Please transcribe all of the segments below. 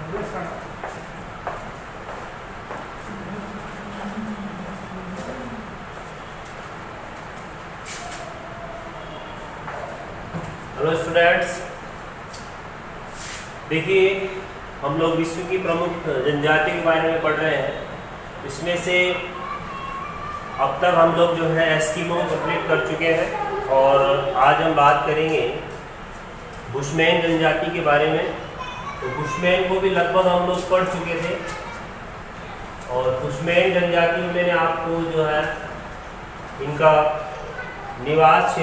Hello students, देखिए हम लोग विश्व की प्रमुख जनजाति के बारे में पढ़ रहे हैं। इसमें से अब तक हम लोग जो है एस्किमो कंप्लीट कर चुके हैं और आज हम बात करेंगे बुशमैन जनजाति के बारे में। तो बुशमैन को भी लगभग हम लोग पढ़ चुके थे और बुशमैन जनजाति में मैंने आपको जो है इनका निवास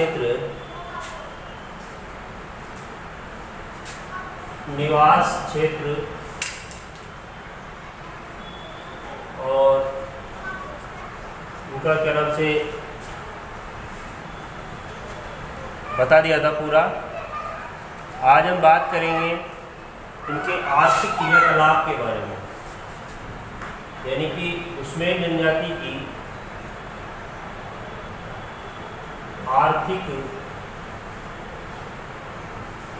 क्षेत्र और उनका क्या नाम से बता दिया था पूरा। आज हम बात करेंगे इनके आर्थिक क्रियाकलाप के बारे में, यानी कि बुशमैन जनजाति की आर्थिक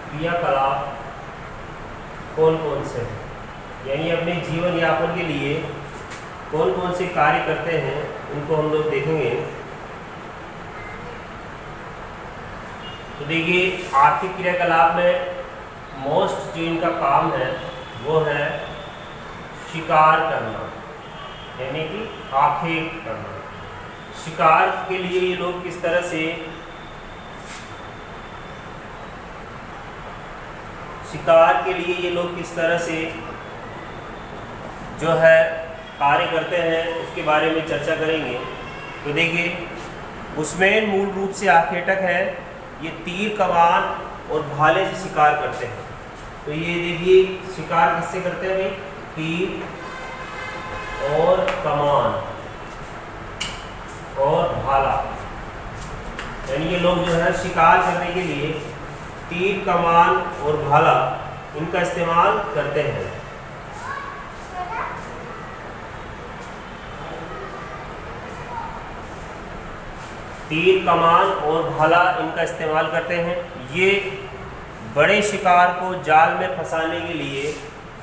क्रियाकलाप कौन कौन से हैं, यानी अपने जीवन यापन के लिए कौन कौन से कार्य करते हैं, उनको हम लोग देखेंगे। तो देखिए आर्थिक क्रियाकलाप में मोस्ट जो इनका काम है वो है शिकार करना, यानी कि आखेट करना। शिकार के लिए ये लोग किस तरह से जो है कार्य करते हैं उसके बारे में चर्चा करेंगे। तो देखिए बुशमैन मूल रूप से आखेटक है। ये तीर कमान और भाले से शिकार करते हैं। तो ये देखिए शिकार किससे करते हैं भाई, तीर और कमान और भाला, यानी ये लोग जो है शिकार करने के लिए तीर कमान और भाला इनका इस्तेमाल करते हैं। तीर कमान और भाला इनका इस्तेमाल करते हैं। ये बड़े शिकार को जाल में फंसाने के लिए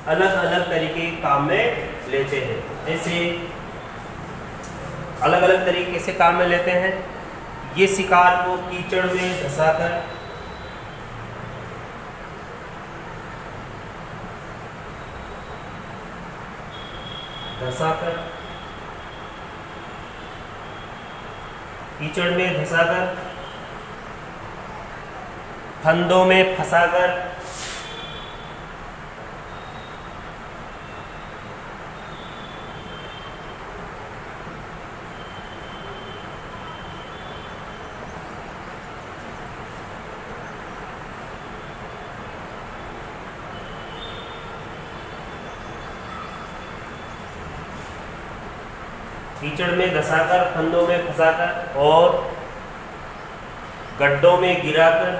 अलग अलग तरीके के काम में लेते हैं। जैसे अलग अलग तरीके से काम में लेते हैं। ये शिकार को कीचड़ में धंसाकर फंदों में फंसाकर फंदों में फंसाकर और गड्ढों में गिराकर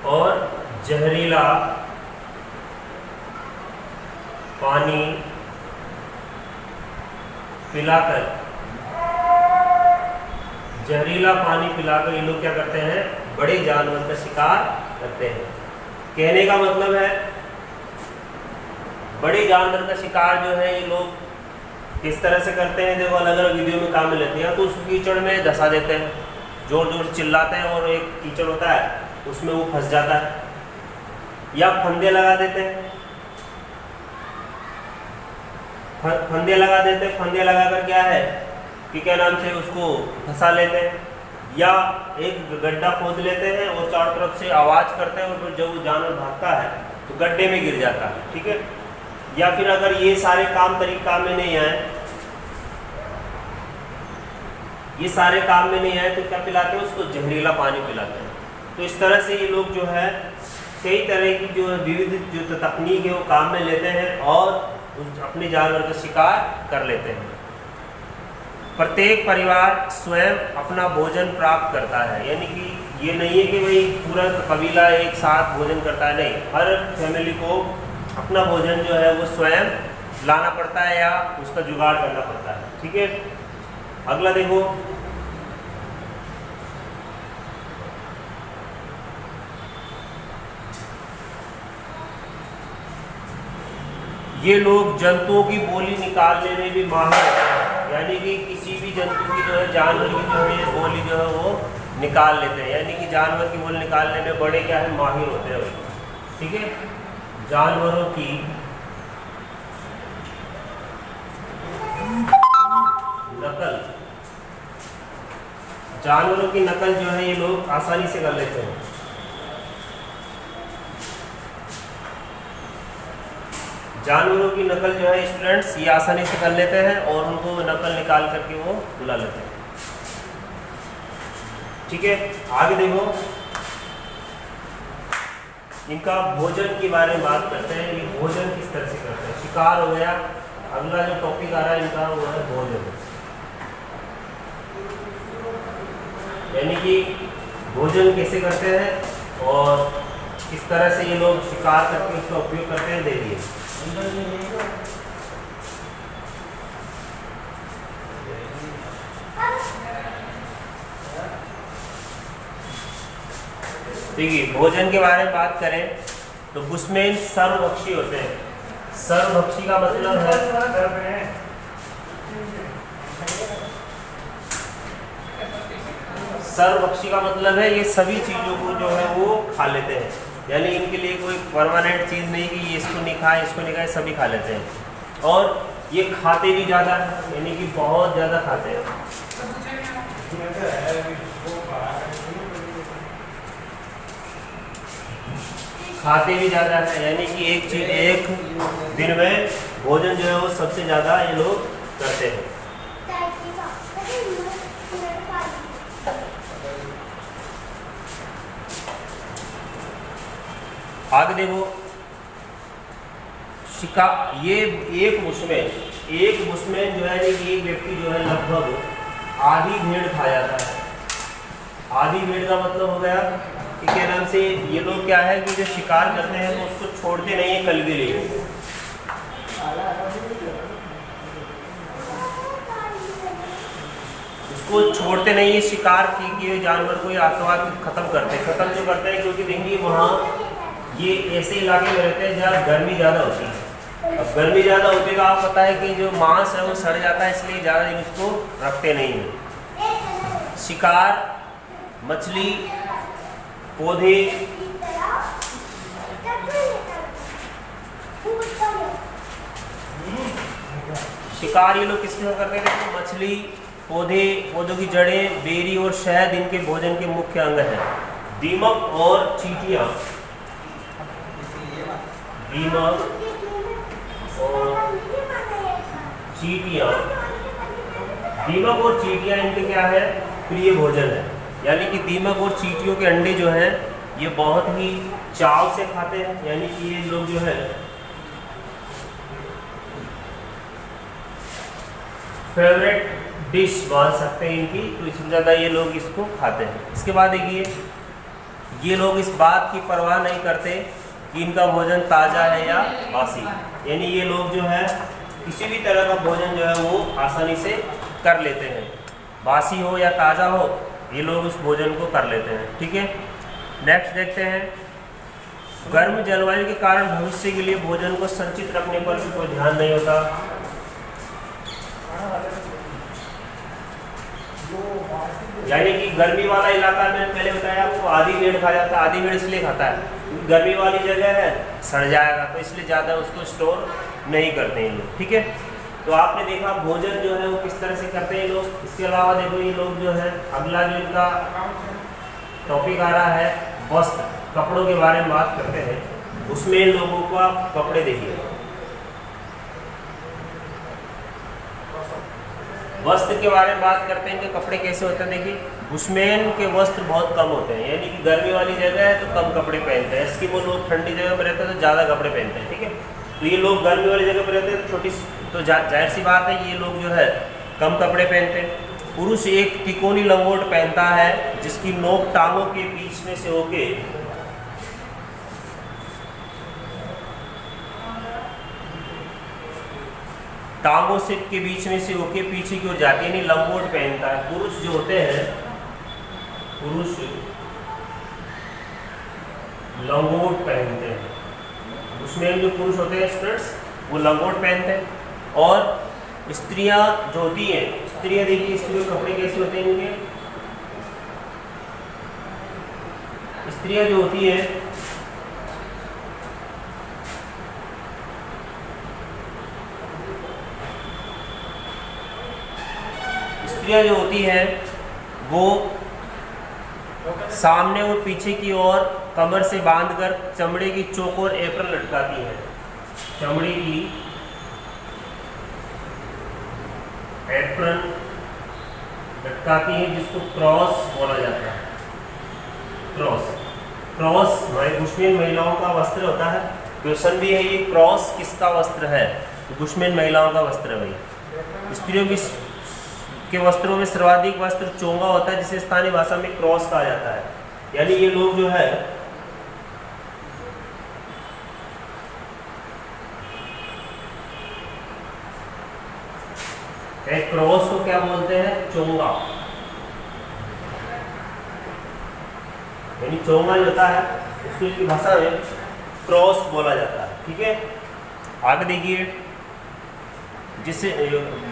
और जहरीला पानी पिलाकर ये लोग क्या करते हैं, बड़े जानवर का शिकार करते हैं। कहने का मतलब है बड़े जानवर का शिकार जो है ये लोग किस तरह से करते हैं। देखो अलग अलग वीडियो में काम में लेते हैं। तो उस कीचड़ में धंसा देते हैं, जोर जोर से चिल्लाते हैं और एक कीचड़ होता है उसमें वो फंस जाता है, या फंदे लगा देते हैं। फंदे लगाकर क्या है कि क्या नाम से उसको फंसा लेते हैं, या एक गड्ढा खोद लेते हैं और चारों तरफ से आवाज़ करते हैं और फिर जब वो जानवर भागता है तो गड्ढे में गिर जाता है। ठीक है। या फिर अगर ये सारे काम में नहीं आए तो क्या पिलाते हैं उसको, जहरीला पानी पिलाते हैं। तो इस तरह से ये लोग जो है कई तरह की जो विविध जो तकनीक है वो काम में लेते हैं और अपने जानवर का शिकार कर लेते हैं। प्रत्येक परिवार स्वयं अपना भोजन प्राप्त करता है, यानी कि ये नहीं है कि भाई पूरा कबीला एक साथ भोजन करता है, नहीं, हर फैमिली को अपना भोजन जो है वो स्वयं लाना पड़ता है या उसका जुगाड़ करना पड़ता है। ठीक है, अगला देखो, ये लोग जंतुओं की बोली निकालने में भी माहिर हैं, यानी कि किसी भी जंतु की जो है, जानवर की जो है बोली जो है वो निकाल लेते हैं, यानी कि जानवर की बोली निकालने में बड़े क्या है, माहिर होते हैं भाई। ठीक है, जानवरों की नकल, जानवरों की नकल जो है ये लोग आसानी से कर लेते हैं। जानवरों की नकल जो है स्टूडेंट्स ये आसानी से कर लेते हैं और उनको नकल निकाल करके वो बुला लेते हैं। ठीक है, आगे देखो, इनका भोजन के बारे में बात करते हैं। ये भोजन किस तरह से करते हैं, शिकार हो गया। अगला जो टॉपिक आ रहा है इनका वो है भोजन, यानी कि भोजन कैसे करते हैं और किस तरह से ये लोग शिकार करके उसका उपयोग करते हैं। देखिए, देखिए भोजन के बारे में बात करें तो बुशमैन सर्वभक्षी होते हैं। सर्वभक्षी का मतलब है सर्वभक्षी का मतलब है ये सभी चीजों को जो है वो खा लेते हैं, यानी इनके लिए कोई परमानेंट चीज नहीं कि ये इसको नहीं खाए इसको नहीं खाए, सभी खा लेते हैं। और ये खाते भी ज़्यादा, यानी कि बहुत ज़्यादा खाते हैं। खाते भी ज़्यादा है, यानी कि एक चीज एक दिन में भोजन जो है वो सबसे ज़्यादा ये लोग करते हैं। आगे देखो, ये एक बुशमैन जो है एक व्यक्ति जो है लगभग आधी भेड़ खा जाता है। आधी भेड़ का मतलब हो गया कि क्या नाम से ये लोग क्या है कि जो शिकार करते हैं तो उसको छोड़ते नहीं है कल के लिए। उसको छोड़ते नहीं है, शिकार किए जानवर को आतंकवाद खत्म जो करते हैं, क्योंकि देखिए वहाँ ये ऐसे इलाके में रहते हैं जहाँ गर्मी ज़्यादा होती है। अब गर्मी ज़्यादा होती है तो आपको पता है कि जो मांस है वो सड़ जाता है, इसलिए ज़्यादा दिन उसको रखते नहीं हैं। शिकार, मछली, पौधे, शिकार ये लोग किसके करते हैं? मछली, पौधे, पौधों की जड़ें, बेरी और शहद इनके भोजन के मुख्य अंग हैं। दीमक और चींटियाँ, दीमक और चींटियाँ इनके क्या है? प्रिय भोजन है। यानी कि दीमक और चींटियों के अंडे जो हैं ये बहुत ही चाव से खाते हैं, यानी कि ये लोग जो है फेवरेट डिश मान सकते हैं इनकी, तो इससे ज़्यादा ये लोग इसको खाते हैं। इसके बाद देखिए, ये लोग इस बात की परवाह नहीं करते कि इनका भोजन ताज़ा है या बासी, यानी ये लोग जो है किसी भी तरह का भोजन जो है वो आसानी से कर लेते हैं, बासी हो या ताज़ा हो ये लोग उस भोजन को कर लेते हैं। ठीक है, नेक्स्ट देखते हैं, गर्म जलवायु के कारण भविष्य के लिए भोजन को संचित रखने पर भी कोई ध्यान नहीं होता। यानी कि गर्मी वाला इलाका मैंने पहले बताया आपको, आधी भेड़ खा जाता है। आधी भेड़ इसलिए खाता है क्योंकि गर्मी वाली जगह है, सड़ जाएगा, तो इसलिए ज़्यादा उसको स्टोर नहीं करते हैं लोग। ठीक है, तो आपने देखा भोजन जो है वो किस तरह से करते हैं लोग। इसके अलावा देखो ये लोग जो है, अगला जो इनका टॉपिक आ रहा है वस्त्र, कपड़ों के बारे में बात करते हैं। उसमें इन लोगों को आप कपड़े देखिए, वस्त्र के बारे में बात करते हैं कि कपड़े कैसे होते हैं। देखिए बुशमैन के वस्त्र बहुत कम होते हैं, यानी कि गर्मी वाली जगह है तो कम कपड़े पहनते हैं। एस्किमो लोग ठंडी जगह में रहते हैं तो ज़्यादा कपड़े पहनते हैं। ठीक है, तो ये लोग गर्मी वाली जगह पर रहते हैं तो जाहिर सी बात है ये लोग जो है कम कपड़े पहनते हैं। पुरुष एक तिकोनी लंगोट पहनता है जिसकी नोक टांगों के बीच में से होके टांगों से के बीच में से होके पीछे की ओर जाती है, यानी लंगोट पहनता है। पुरुष जो होते हैं, पुरुष लंगोट पहनते हैं। उसमें जो पुरुष होते हैं स्टूडेंट्स वो लंगोट पहनते हैं। और स्त्रियां जो होती हैं, स्त्रियां देखिए स्त्रियों के कपड़े कैसे होते हैं इनके। स्त्रियां जो होती है वो सामने और पीछे की ओर कमर से बांधकर चमड़े की चौकोर एप्रन लटकाती है। चमड़े की एप्रन लटकाती है जिसको क्रॉस बोला जाता है। क्रॉस बुशमैन महिलाओं का वस्त्र होता है। क्वेश्चन भी है ये, क्रॉस किसका वस्त्र है? बुशमैन महिलाओं का वस्त्र है भाई। स्त्रियों के वस्त्रों में सर्वाधिक वस्त्र चोंगा होता है जिसे स्थानीय भाषा में क्रॉस कहा जाता है। यानी ये लोग जो है क्रॉस को क्या बोलते हैं? चोंगा। यानी चोंगा जो होता है उसको की भाषा में क्रॉस बोला जाता है। ठीक है, आगे देखिए, जिससे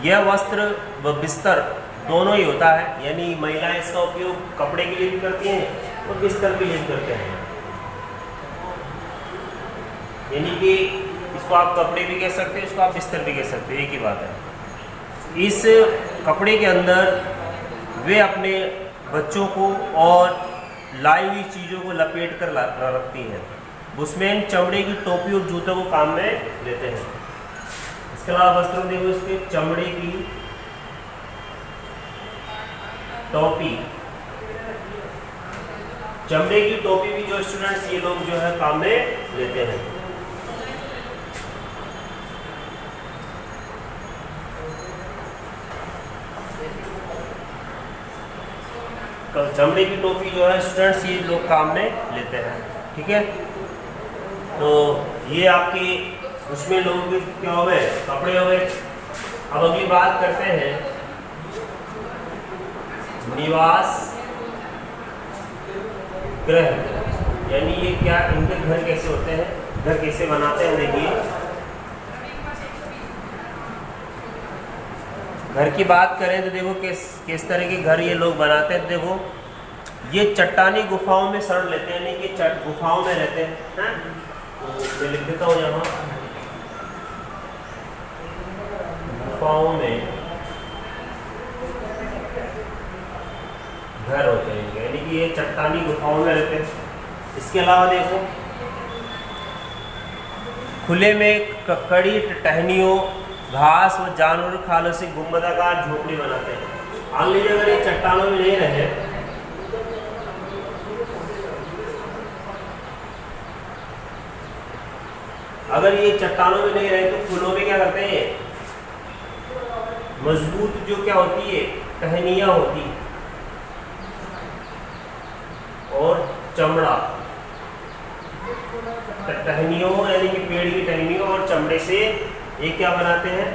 यह वस्त्र व बिस्तर दोनों ही होता है। यानी महिलाएं इसका उपयोग कपड़े के लिए भी करती हैं और बिस्तर के लिए भी करते हैं। यानी कि इसको आप कपड़े भी कह सकते हैं, इसको आप बिस्तर भी कह सकते हैं, एक ही बात है। इस कपड़े के अंदर वे अपने बच्चों को और लाई हुई चीज़ों को लपेट कर रखती हैं। बुशमैन चमड़े की टोपी और जूतों को काम में लेते हैं। इसके अलावा वस्त्रों देखो, इसके चमड़े की टोपी, चमड़े की टोपी भी जो स्टूडेंट्स ये लोग जो है काम में लेते हैं। चमड़े की टोपी जो है स्टूडेंट्स ये लोग काम में लेते हैं। ठीक है, तो ये आपके उसमें लोगों के क्या हो गए? कपड़े हो गए। अब अगली बात करते हैं निवास गृह, यानी ये क्या, इनके घर कैसे होते हैं, घर कैसे बनाते हैं। देखिए, घर की बात करें तो देखो किस तरह के घर ये लोग बनाते हैं। देखो, ये चट्टानी गुफाओं में शरण लेते हैं, यानी कि गुफाओं में रहते हैं। तो मैं लिख देता हूँ यहाँ, गुफाओं में घर होते हैं, यानी कि ये चट्टानी गुफाओं में रहते हैं। इसके अलावा देखो, खुले में ककड़ी टहनियों, घास और जानवर खालों से गुंबदाकार झोपड़ी बनाते हैं। मान लीजिए अगर ये चट्टानों में नहीं रहे, अगर ये चट्टानों में नहीं रहे तो फूलों में क्या करते हैं? मजबूत जो क्या होती है, टहनियाँ होती और चमड़ा, टहनियों यानी कि पेड़ की टहनियों और चमड़े से ये क्या बनाते हैं?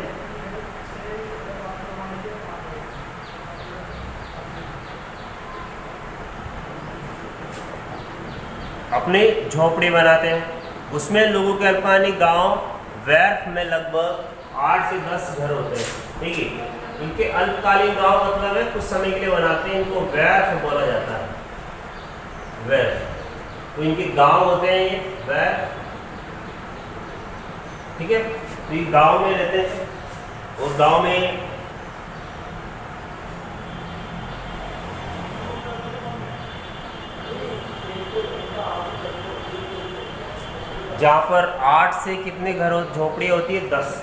अपने झोपड़ी बनाते हैं। उसमें लोगों के अल्पानी गांव व्यर्थ में लगभग 8 से 10 घर होते हैं। ठीक है, इनके अल्पकालीन गांव मतलब है कुछ समय के लिए बनाते हैं, इनको व्यर्थ बोला जाता है। व्यर्थ, तो इनके गांव होते हैं ये व्यर्थ। ठीक है, तो ये गांव में रहते हैं और गांव में जहाँ पर 8 से कितने घर झोपड़ी होती है? 10,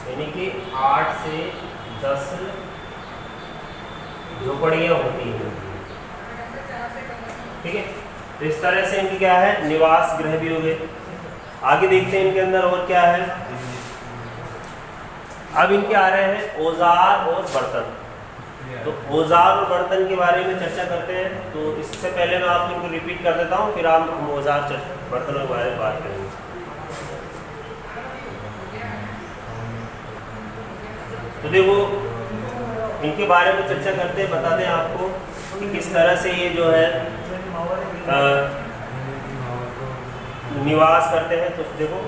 यानी कि 8 से 10 झोपड़ियाँ होती हैं। ठीक है, तो इस तरह से इनकी क्या है? निवास गृह भी हो गए। आगे देखते हैं इनके अंदर और क्या है। अब इनके आ रहे हैं औजार और बर्तन। तो औजार और बर्तन के बारे में चर्चा करते हैं। तो इससे पहले मैं आप लोगों को रिपीट कर देता हूँ, फिर हम औजार बर्तनों के बारे में बात करेंगे। तो देखो, इनके बारे में चर्चा करते हैं, बताते हैं आपको कि किस तरह से ये जो है निवास करते हैं। तो देखो,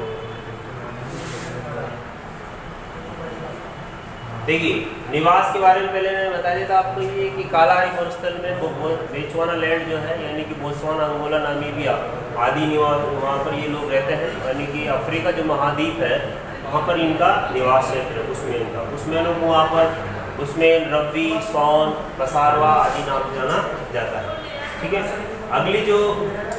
देखिए निवास के बारे में पहले मैं बता देता आपको ये कि कालाहारी मरुस्थल में बोत्सवाना लैंड जो है, यानी कि बोत्सवाना, अंगोला, नामीबिया आदि निवास, वहाँ पर ये लोग रहते हैं। यानी कि अफ्रीका जो महाद्वीप है वहाँ पर इनका निवास क्षेत्र है। उसमें लोग वहाँ पर उसमें रब्बी, सौन, कसारवा आदि नाम जाना जाता है। ठीक है, अगली जो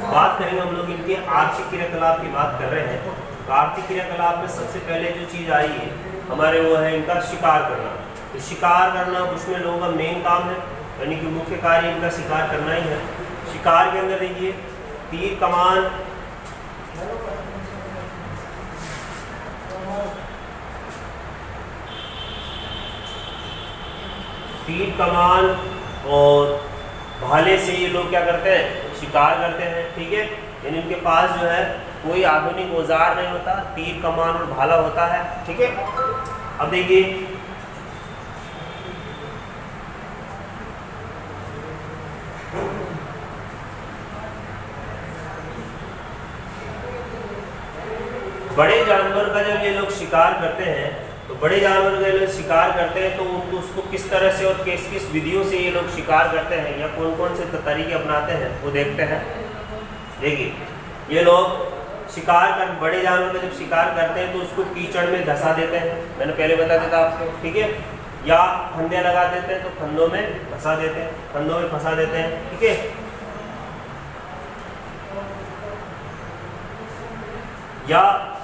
बात करेंगे हम लोग इनके आर्थिक क्रियाकलाप की बात कर रहे हैं। तो आर्थिक क्रियाकलाप में सबसे पहले जो चीज़ आई है हमारे, वो है इनका शिकार करना। तो शिकार करना उसमें लोगों का मेन काम है, यानी कि मुख्य कार्य इनका शिकार करना ही है। शिकार के अंदर देखिए तीर कमान, और भाले से ये लोग क्या करते हैं, शिकार करते हैं। ठीक है, यानी इनके पास जो है कोई आधुनिक औजार नहीं होता, तीर कमान और भाला होता है। ठीक है, अब देखिए बड़े जानवर का जब ये लोग शिकार करते हैं, तो बड़े जानवर का लोग शिकार करते हैं तो उनको उसको किस तरह से और किस किस विधियों से ये लोग शिकार करते हैं या कौन कौन से तरीके अपनाते हैं वो देखते हैं। देखिए, ये लोग बड़े जानवर का जब शिकार करते हैं तो उसको कीचड़ में धंसा देते हैं, मैंने पहले बता देता आपको। ठीक है, या फंदे लगा देते हैं तो फंदों में फंसा देते हैं, ठीक है। या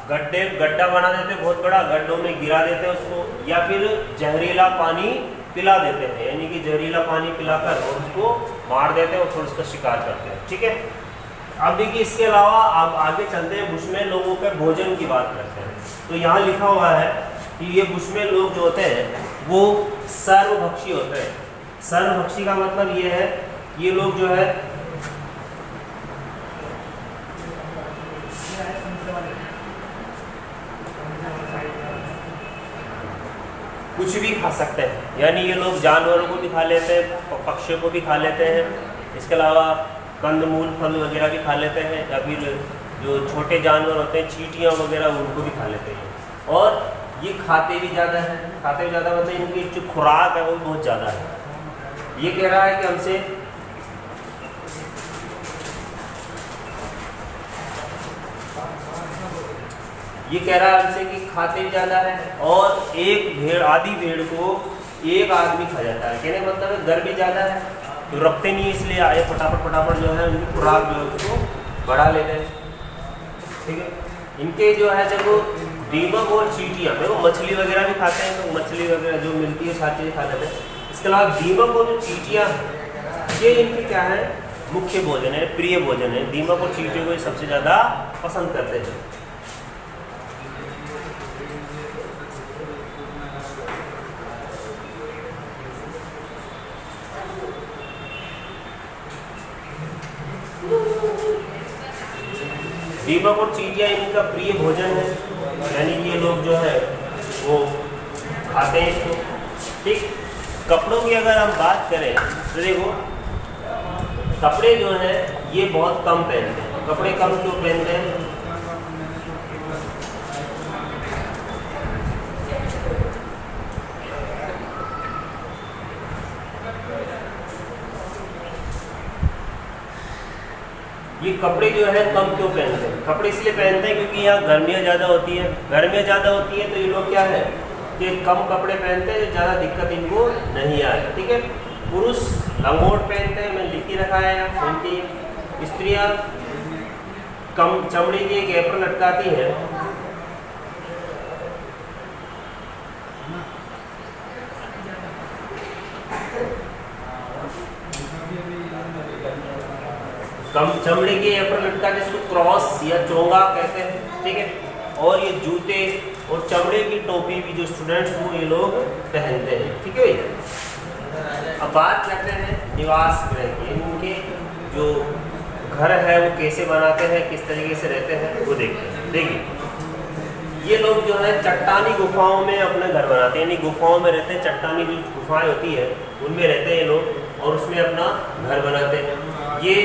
गड्ढा बना देते हैं बहुत बड़ा, गड्ढों में गिरा देते हैं उसको, या फिर जहरीला पानी पिला देते हैं, यानी कि जहरीला पानी पिलाकर और उसको मार देते हैं और फिर उसका शिकार करते हैं। ठीक है, अब देखिए इसके अलावा आप आगे चलते हैं, बुशमैन लोगों के भोजन की बात करते हैं। तो यहाँ लिखा हुआ है कि ये बुशमैन लोग जो होते हैं वो सर्वभक्षी होते हैं। सर्वभक्षी का मतलब ये है, ये लोग जो है कुछ भी खा सकते हैं, यानी ये लोग जानवरों को भी खा लेते हैं, पक्षियों को भी खा लेते हैं, इसके अलावा कंदमूल, फल वगैरह भी खा लेते हैं, या फिर जो छोटे जानवर होते हैं चींटियाँ वगैरह उनको भी खा लेते हैं। और ये खाते भी ज़्यादा है, मतलब इनकी जो खुराक है वो बहुत ज़्यादा है। ये कह रहा है कि हमसे कि खाते भी ज़्यादा है और एक आधी भेड़ को एक आदमी खा जाता है। कहने मतलब है दर भी ज़्यादा है, तो रखते नहीं, इसलिए आए फटाफट जो है उनकी खुराक जो है उसको बढ़ा लेते हैं। ठीक है, इनके जो है देखो दीमक और चींटियाँ, देखो मछली वगैरह भी खाते हैं, तो मछली वगैरह जो मिलती है सारी चीज़ें खा लेते हैं। इसके अलावा दीमक और जो चींटियाँ ये इनके क्या है, मुख्य भोजन है, प्रिय भोजन है। दीमक और चींटियों को ये सबसे ज़्यादा पसंद करते हैं। दीमक और चींटियाँ इनका प्रिय भोजन है, यानी कि ये लोग जो है वो खाते हैं इसको। ठीक, कपड़ों की अगर हम बात करें तो देखो कपड़े जो है ये बहुत कम पहनते हैं। कपड़े कम क्यों पहनते हैं? ये कपड़े जो है कम क्यों पहनते हैं? कपड़े इसलिए पहनते हैं क्योंकि यहाँ गर्मियाँ ज़्यादा होती है। तो ये लोग क्या है कि कम कपड़े पहनते हैं, ज़्यादा दिक्कत इनको नहीं आए। ठीक है, पुरुष लंगोट पहनते हैं, मैं लिख के रखा है यहाँ, पहनती है। स्त्रियाँ कम चमड़े की एक एप्रन लटकाती हैं। कम चमड़े के एप्रन लटकाते, इसको क्रॉस या चोंगा कहते हैं। ठीक है, और ये जूते और चमड़े की टोपी भी जो स्टूडेंट्स वो ये लोग पहनते हैं। ठीक है भैया, अब बात करते हैं निवास गृह की। इनके जो घर है वो कैसे बनाते हैं, किस तरीके से रहते हैं, वो देखते हैं। देखिए ये लोग जो है चट्टानी गुफाओं में अपना घर बनाते हैं, यानी गुफाओं में रहते हैं। चट्टानी जो गुफाएं होती है उनमें रहते हैं ये लोग और उसमें अपना घर बनाते हैं। ये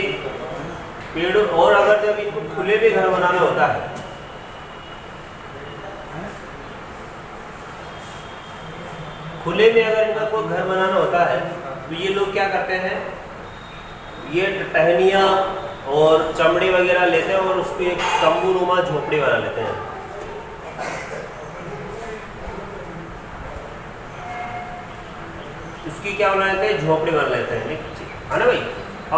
पेड़ों, और अगर जब इनको खुले में घर बनाना होता है, खुले में अगर इनका कोई घर बनाना होता है तो ये लोग क्या करते हैं, ये टहनियाँ और चमड़े वगैरह लेते हैं और उसको एक तंबू नुमा झोपड़ी बना लेते हैं। उसकी क्या बना लेते हैं, झोपड़ी बना लेते हैं, है ना भाई।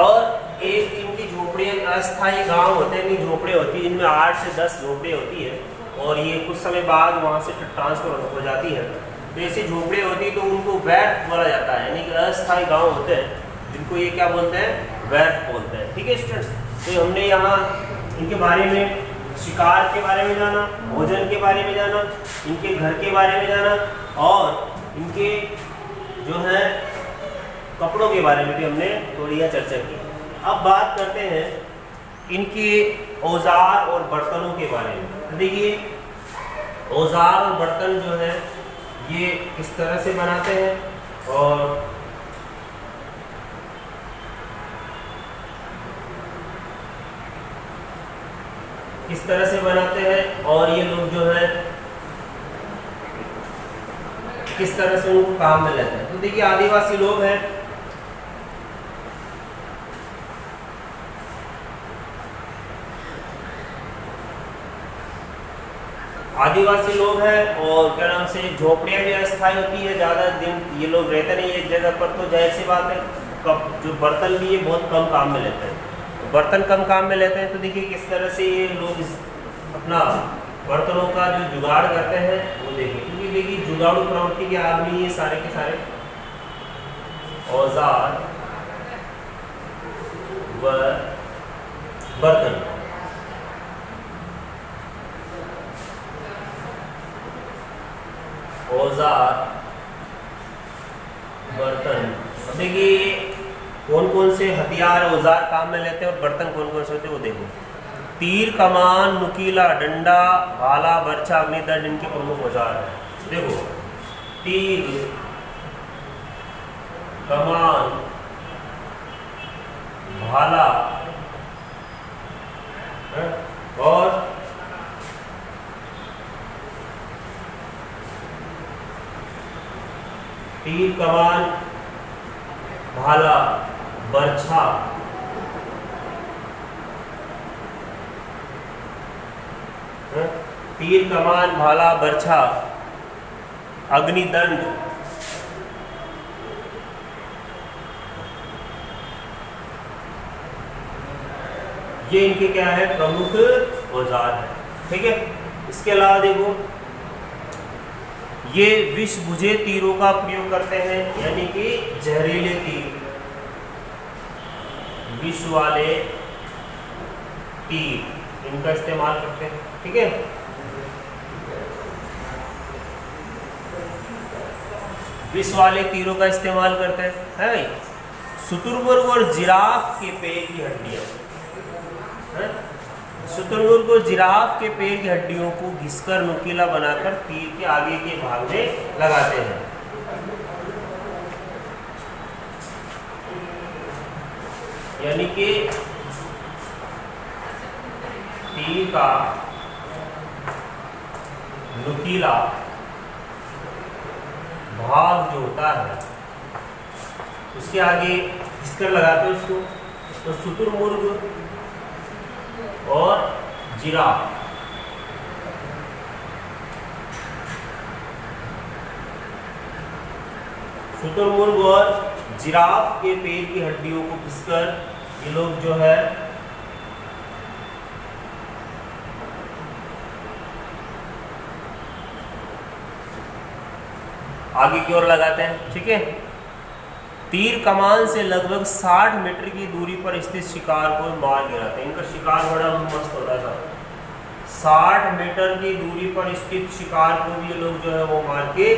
और एक इनकी झोपड़ियाँ अस्थायी गांव होते हैं, इनकी झोपड़ियाँ होती है, इनमें 8 से 10 झोपड़ियाँ होती है और ये कुछ समय बाद वहाँ से ट्रांसफर हो जाती है। तो ऐसी झोपड़ियाँ होती है तो उनको वैट बोला जाता है, यानी कि अस्थायी गांव होते हैं जिनको ये क्या बोलते हैं, वैट बोलते हैं। ठीक है स्टूडेंट्स, तो हमने यहाँ इनके बारे में, शिकार के बारे में जाना, भोजन के बारे में जाना, इनके घर के बारे में जाना और इनके जो है कपड़ों के बारे में भी हमने थोड़ी यह चर्चा की। अब बात करते हैं इनके औजार और बर्तनों के बारे में। देखिए औजार और बर्तन जो है ये किस तरह से बनाते हैं और किस तरह से बनाते हैं और ये लोग जो है किस तरह से उनको काम में लेते हैं। तो देखिए आदिवासी लोग हैं, आदिवासी लोग हैं और क्या नाम से झोपड़ियाँ भी अस्थायी होती है, ज़्यादा दिन ये लोग रहते नहीं एक जगह पर। तो जाहिर सी बात है जो बर्तन भी ये बहुत कम काम में लेते हैं, तो बर्तन कम काम में लेते हैं। तो देखिए किस तरह से ये लोग अपना बर्तनों का जो जुगाड़ करते हैं वो देखिए, क्योंकि देखिए जुगाड़ू प्रवृत्ति के आदमी ये सारे के सारे औजार व बर्तन। औजार बर्तन, देखिए कौन कौन से हथियार औजार काम में लेते हैं और बर्तन कौन कौन से होते हैं वो देखो। तीर, कमान, नुकीला डंडा, भाला, बर्छा, अग्निदंड इनके प्रमुख औजार हैं। देखो तीर, कमान, भाला और तीर, कमान, भाला, बर्छा, तीर, कमान, भाला, बर्छा, अग्निदंड, ये इनके क्या है, प्रमुख औजार है। ठीक है, इसके अलावा देखो ये विष बुझे तीरों का प्रयोग करते हैं, यानी कि जहरीले तीर, विष वाले तीर इनका इस्तेमाल करते हैं। ठीक है, विष वाले तीरों का इस्तेमाल करते हैं, है भाई। शुतुरमुर्ग और जिराफ के पैर की हड्डियां, शुतुरमुर्ग और जिराफ के पैर की हड्डियों को घिसकर नुकीला बनाकर तीर के आगे के भाग में लगाते हैं। यानी कि तीर का नुकीला भाग जो होता है उसके आगे घिसकर लगाते हैं उसको। तो शुतुरमुर्ग और जिराफ, शुतुरमुर्ग और जिराफ के पैर की हड्डियों को घिसकर ये लोग जो है आगे की ओर लगाते हैं। ठीक है, तीर कमान से लगभग 60 मीटर की दूरी पर स्थित शिकार को मार गिराते हैं। इनका शिकार बड़ा मस्त होता था। 60 मीटर की दूरी पर स्थित शिकार को भी ये लोग जो है वो मार के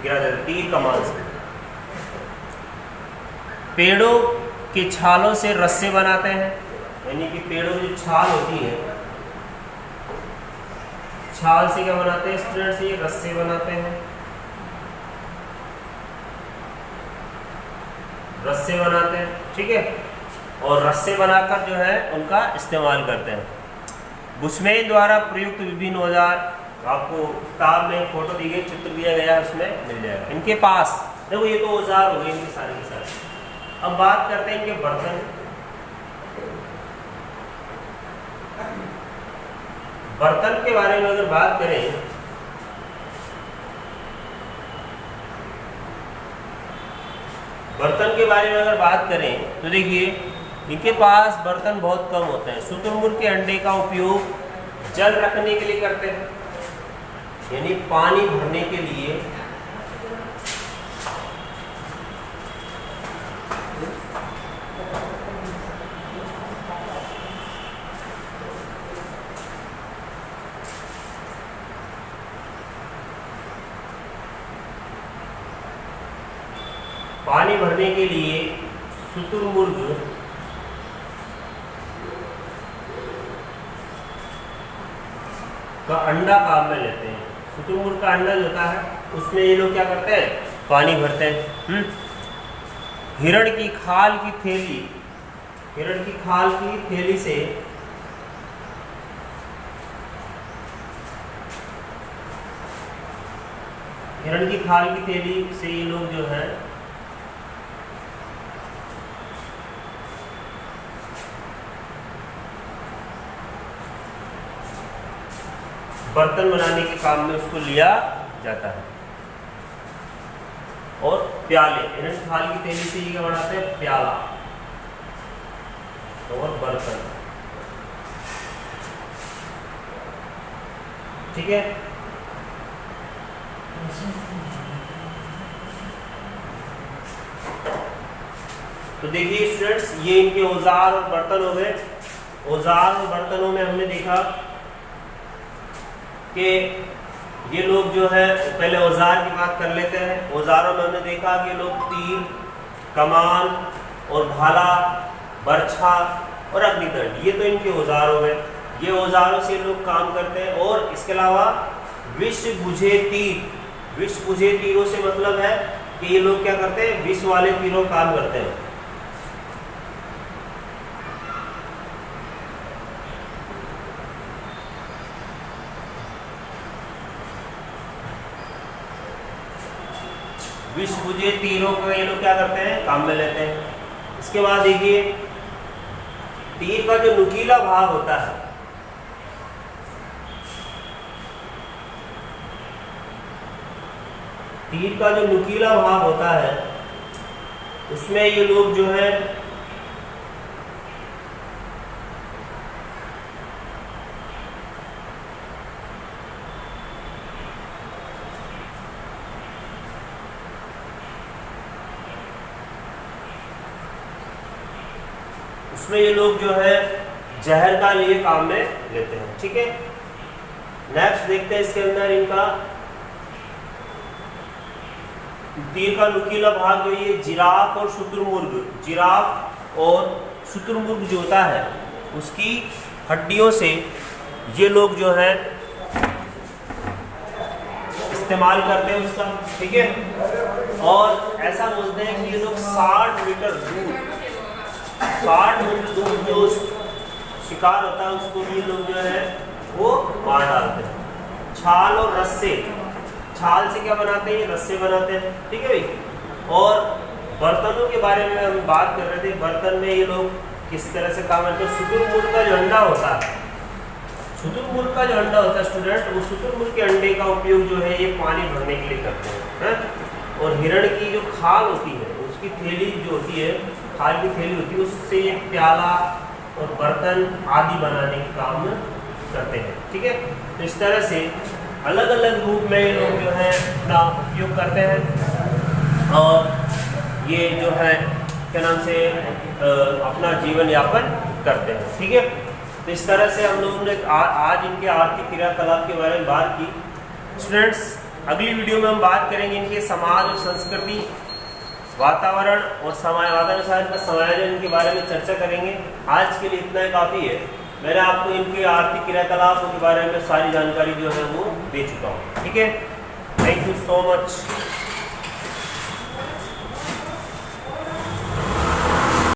गिरा देते तीर कमान से। पेड़ों के छालों से रस्से बनाते हैं, यानी कि पेड़ों की जो छाल होती है, छाल से क्या बनाते हैं स्टूडेंट्स, ये रस्से बनाते हैं, रस्से बनाते हैं, ठीक है। और रस्से बनाकर जो है उनका इस्तेमाल करते हैं। बुशमैन द्वारा प्रयुक्त विभिन्न औजार, आपको किताब में फोटो दी गई, चित्र दिया गया है, उसमें मिल जाएगा। इनके पास देखो ये तो औजार हो गए इनके सारे के सारे। अब बात करते हैं इनके बर्तन। बर्तन के बारे में अगर बात करें, बर्तन के बारे में अगर बात करें तो देखिए इनके पास बर्तन बहुत कम होते हैं। शुतुरमुर्ग के अंडे का उपयोग जल रखने के लिए करते हैं, यानी पानी भरने के लिए। पानी भरने के लिए शुतुरमुर्ग का अंडा काम में लेते हैं। शुतुरमुर्ग का अंडा जो होता है उसमें ये लोग क्या करते हैं, पानी भरते हैं। हिरण की खाल की थैली, हिरण की खाल की थैली से हिरण की खाल की थैली से ये लोग जो है बर्तन बनाने के काम में उसको लिया जाता है। और प्याले, हिरण की खाल की थैली से ये क्या बनाते हैं, प्याला और बर्तन, ठीक है। तो देखिए स्टूडेंट्स, ये इनके औजार और बर्तन हो गए। औजार और बर्तनों में हमने देखा कि ये लोग जो है, पहले औजार की बात कर लेते हैं। औजारों में हमने देखा कि लोग तीर, कमान और भाला, बर्छा और अग्निदंड, ये तो इनके औजार हो गए। ये औजारों से लोग काम करते हैं। और इसके अलावा विष बुझे तीर, विष बुझे तीरों से मतलब है कि ये लोग क्या करते हैं, विष वाले तीरों का काम करते हैं। विष बुझे तीरों का ये लोग क्या करते हैं, काम में लेते हैं। इसके बाद देखिए तीर का जो नुकीला भाग होता है, तीर का जो नुकीला भाग होता है उसमें ये लोग जो है जो है जहर का लिए काम में लेते हैं, ठीक है। नेक्स्ट देखते हैं इसके अंदर इनका तीर का नुकीला भाग जो ये जिराफ और शुतुरमुर्ग, जिराफ और शुतुरमुर्ग जो होता है उसकी हड्डियों से ये लोग जो है इस्तेमाल करते हैं उसका, ठीक है। और ऐसा बोलते हैं कि ये लोग 60 लीटर दूध, 60 लीटर दूध जो शिकार होता है उसको ये लोग जो है वो मार डालते हैं। छाल और रस्से, छाल से क्या बनाते हैं, रस्से बनाते हैं, ठीक है भाई। और बर्तनों के बारे में हम बात कर रहे थे, बर्तन में ये लोग किस तरह से काम करते हैं। शुतुरमुर्ग का जो अंडा होता है, शुतुरमुर्ग का जो अंडा होता है स्टूडेंट, वो शुतुरमुर्ग के अंडे का उपयोग जो है ये पानी भरने के लिए करते हैं, है? और हिरण की जो खाल होती है उसकी थैली जो होती है, खाल की थैली होती है, उससे ये प्याला और बर्तन आदि बनाने के काम करते हैं, ठीक है। तो इस तरह से अलग अलग रूप में ये लोग जो है अपना उपयोग करते हैं और ये जो है क्या नाम से अपना जीवन यापन करते हैं, ठीक है। तो इस तरह से हम लोगों ने आज इनके आर्थिक क्रियाकलाप के बारे में बात की। स्टूडेंट्स, अगली वीडियो में हम बात करेंगे इनके समाज और संस्कृति वातावरण और वातावरण का समायोजन के बारे में चर्चा करेंगे। आज के लिए इतना ही काफ़ी है। मैंने आपको इनके आर्थिक क्रियाकलापों के बारे में सारी जानकारी जो है वो दे चुका हूँ। ठीक है, थैंक यू सो मच।